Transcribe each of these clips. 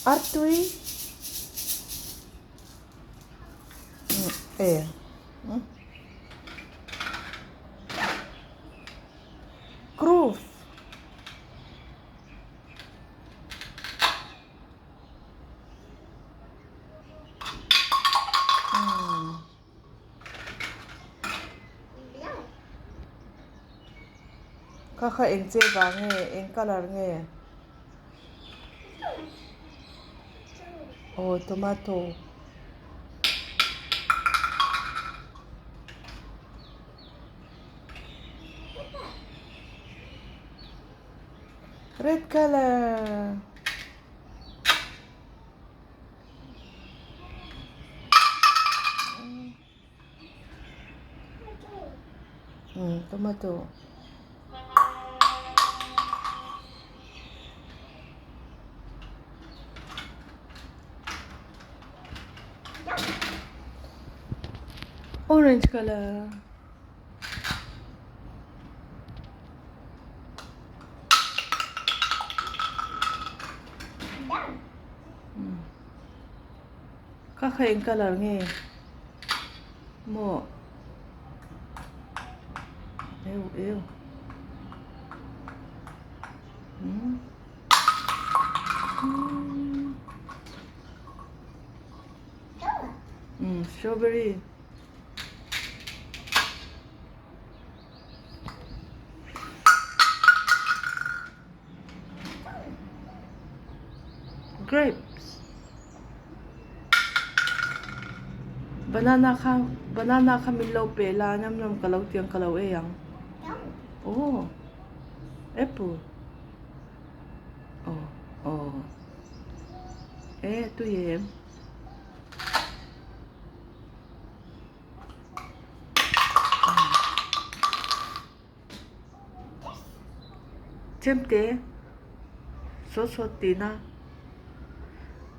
Artui. Eh. Cruz. Kaka eng che ba nge, eng color nge. Oh, tomato. Red color. Tomato. Orange color. Kaka eng color nge. Mo. Ew. Strawberry. Grapes. Banana kamilaw pela nam kalaw tiyang kalaw eyang. Oh. Apple. Oh. Tu yem. Chemte. So tina.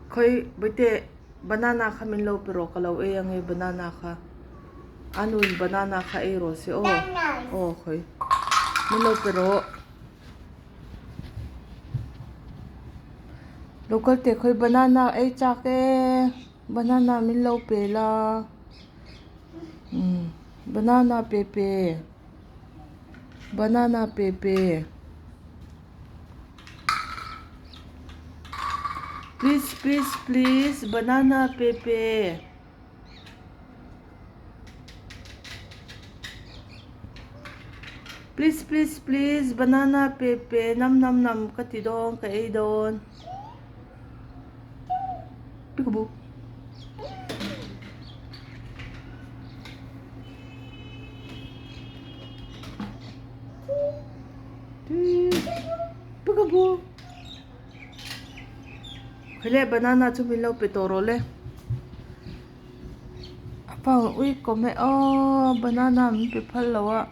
Koi bete banana kamilaw pero kalaw eyang banana ka. Ano yung banana ka si koi. Milaw pero local te koi banana chake banana milaw pela. Banana pepe. Please banana pepe. Please banana pepe. Nam katidong kaidon. Peekaboo. Peekaboo. Kaya banana chumilaw pitorole. Apa ui kome banana mi pipalawa.